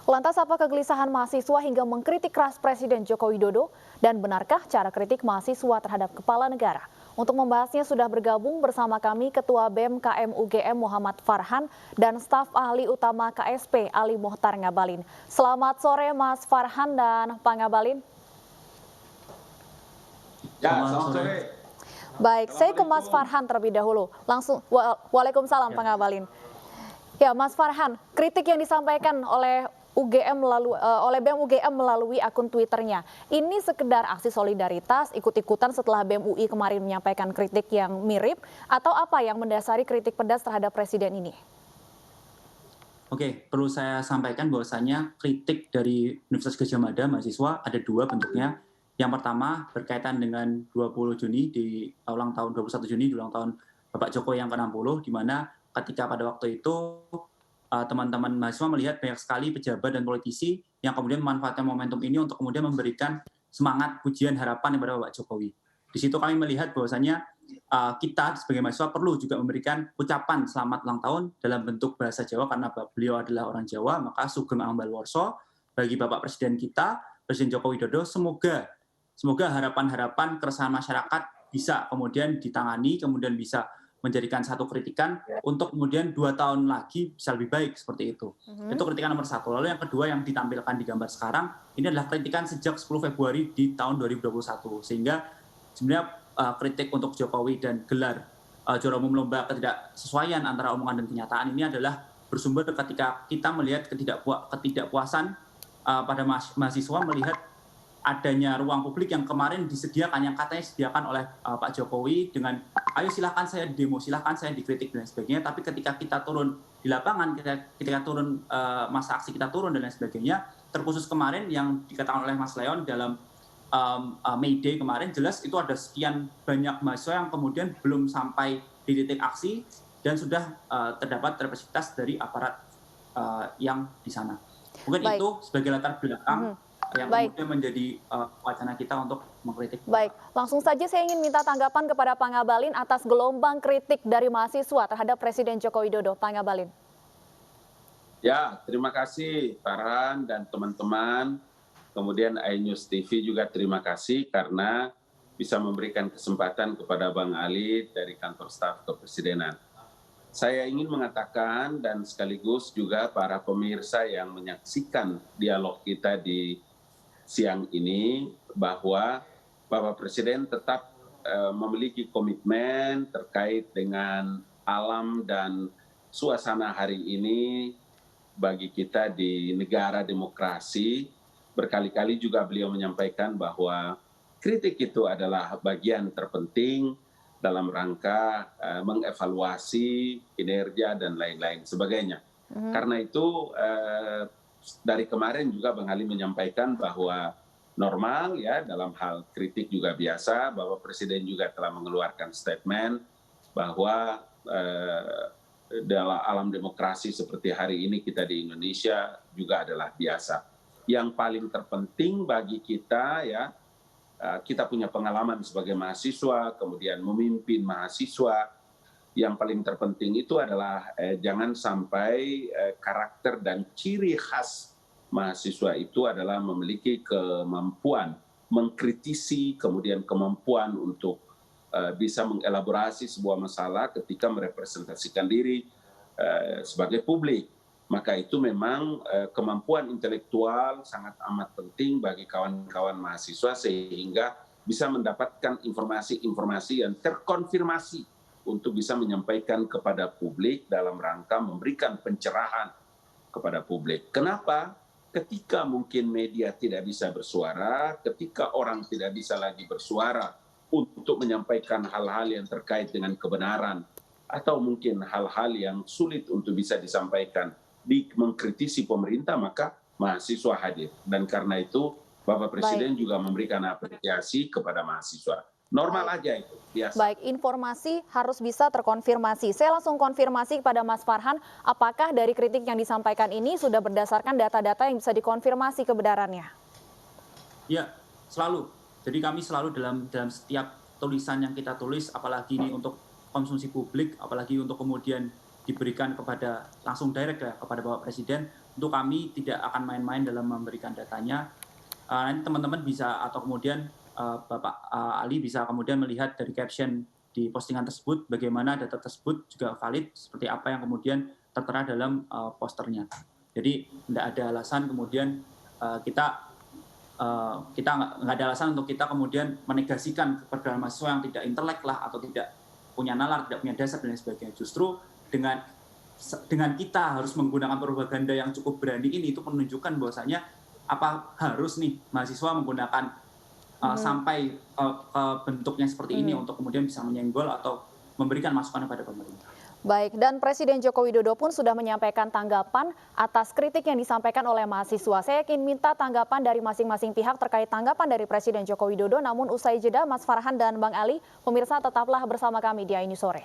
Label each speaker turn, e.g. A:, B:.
A: Lantas apa kegelisahan mahasiswa hingga mengkritik keras Presiden Joko Widodo? Dan benarkah cara kritik mahasiswa terhadap kepala negara? Untuk membahasnya sudah bergabung bersama kami Ketua BEM KM UGM Muhammad Farhan dan staf ahli utama KSP Ali Mohtar Ngabalin. Selamat sore Mas Farhan dan Pak Ngabalin.
B: Ya, selamat sore.
A: Baik, saya ke Mas Farhan terlebih dahulu. Langsung, waalaikumsalam Pak Ngabalin. Ya, Mas Farhan, kritik yang disampaikan oleh BEM UGM melalui akun Twitternya. Ini sekedar aksi solidaritas, ikut-ikutan setelah BEM UI kemarin menyampaikan kritik yang mirip, atau apa yang mendasari kritik pedas terhadap Presiden ini?
B: Oke, perlu saya sampaikan bahwasanya kritik dari Universitas Gadjah Mada mahasiswa ada dua bentuknya. Yang pertama berkaitan dengan 20 Juni di ulang tahun 21 Juni di ulang tahun Bapak Jokowi yang ke-60, di mana ketika pada waktu itu teman-teman mahasiswa melihat banyak sekali pejabat dan politisi yang kemudian memanfaatkan momentum ini untuk kemudian memberikan semangat, pujian, harapan kepada Bapak Jokowi. Di situ kami melihat bahwasanya kita sebagai mahasiswa perlu juga memberikan ucapan selamat ulang tahun dalam bentuk bahasa Jawa karena beliau adalah orang Jawa, maka Sugeng Ambal Warso bagi Bapak Presiden kita, Presiden Joko Widodo, semoga harapan-harapan keresahan masyarakat bisa kemudian ditangani, kemudian bisa menjadikan satu kritikan untuk kemudian 2 tahun lagi bisa lebih baik seperti itu. Itu kritikan nomor 1. Lalu yang kedua yang ditampilkan di gambar sekarang, ini adalah kritikan sejak 10 Februari di tahun 2021. Sehingga sebenarnya kritik untuk Jokowi dan gelar juara umum lomba ketidaksesuaian antara omongan dan kenyataan ini adalah bersumber ketika kita melihat ketidakpuasan pada mahasiswa melihat adanya ruang publik yang kemarin disediakan, yang katanya disediakan oleh Pak Jokowi dengan ayo silahkan saya demo, silahkan saya dikritik dan sebagainya, tapi ketika kita turun di lapangan, ketika turun masa aksi kita turun dan lain sebagainya, terkhusus kemarin yang dikatakan oleh Mas Leon dalam May Day kemarin, jelas itu ada sekian banyak mahasiswa yang kemudian belum sampai di titik aksi dan sudah terdapat representasi dari aparat yang di sana. Mungkin
A: Baik.
B: itu sebagai latar belakang yang kemudian menjadi wacana kita untuk mengkritik.
A: Baik, langsung saja saya ingin minta tanggapan kepada Pak Ngabalin atas gelombang kritik dari mahasiswa terhadap Presiden Joko Widodo. Pak Ngabalin.
C: Ya, terima kasih Farhan dan teman-teman. Kemudian iNews TV juga terima kasih karena bisa memberikan kesempatan kepada Bang Ali dari kantor staf kepresidenan. Saya ingin mengatakan dan sekaligus juga para pemirsa yang menyaksikan dialog kita di siang ini bahwa Bapak Presiden tetap memiliki komitmen terkait dengan alam dan suasana hari ini bagi kita di negara demokrasi. Berkali-kali juga beliau menyampaikan bahwa kritik itu adalah bagian terpenting dalam rangka mengevaluasi kinerja dan lain-lain sebagainya. Karena itu dari kemarin juga Bang Ali menyampaikan bahwa normal ya dalam hal kritik juga biasa, Bapak Presiden juga telah mengeluarkan statement bahwa dalam alam demokrasi seperti hari ini kita di Indonesia juga adalah biasa. Yang paling terpenting bagi kita ya, kita punya pengalaman sebagai mahasiswa, kemudian memimpin mahasiswa. Yang paling terpenting itu adalah jangan sampai karakter dan ciri khas mahasiswa itu adalah memiliki kemampuan mengkritisi, kemudian kemampuan untuk bisa mengelaborasi sebuah masalah ketika merepresentasikan diri sebagai publik. Maka itu memang kemampuan intelektual sangat amat penting bagi kawan-kawan mahasiswa sehingga bisa mendapatkan informasi-informasi yang terkonfirmasi untuk bisa menyampaikan kepada publik dalam rangka memberikan pencerahan kepada publik. Kenapa? Ketika mungkin media tidak bisa bersuara, ketika orang tidak bisa lagi bersuara untuk menyampaikan hal-hal yang terkait dengan kebenaran, atau mungkin hal-hal yang sulit untuk bisa disampaikan, mengkritisi pemerintah, maka mahasiswa hadir. Dan karena itu Bapak Presiden juga memberikan apresiasi kepada mahasiswa. Normal aja itu, biasa.
A: Baik, informasi harus bisa terkonfirmasi. Saya langsung konfirmasi kepada Mas Farhan, apakah dari kritik yang disampaikan ini sudah berdasarkan data-data yang bisa dikonfirmasi kebenarannya?
B: Ya, selalu. Jadi kami selalu dalam setiap tulisan yang kita tulis, apalagi ini untuk konsumsi publik, apalagi untuk kemudian diberikan kepada langsung direct ya kepada Bapak Presiden, tentu kami tidak akan main-main dalam memberikan datanya. Nanti teman-teman bisa atau kemudian Bapak Ali bisa kemudian melihat dari caption di postingan tersebut bagaimana data tersebut juga valid seperti apa yang kemudian tertera dalam posternya. Jadi tidak ada alasan kemudian kita nggak ada alasan untuk kita kemudian menegasikan kepada mahasiswa yang tidak intelek lah atau tidak punya nalar, tidak punya dasar dan lain sebagainya. Justru dengan kita harus menggunakan propaganda yang cukup berani ini itu menunjukkan bahwasanya apa harus nih mahasiswa menggunakan sampai bentuknya seperti ini untuk kemudian bisa menyenggol atau memberikan masukan kepada pemerintah.
A: Baik, dan Presiden Joko Widodo pun sudah menyampaikan tanggapan atas kritik yang disampaikan oleh mahasiswa. Saya ingin minta tanggapan dari masing-masing pihak terkait tanggapan dari Presiden Joko Widodo. Namun usai jeda, Mas Farhan dan Bang Ali, pemirsa tetaplah bersama kami di iNews Sore.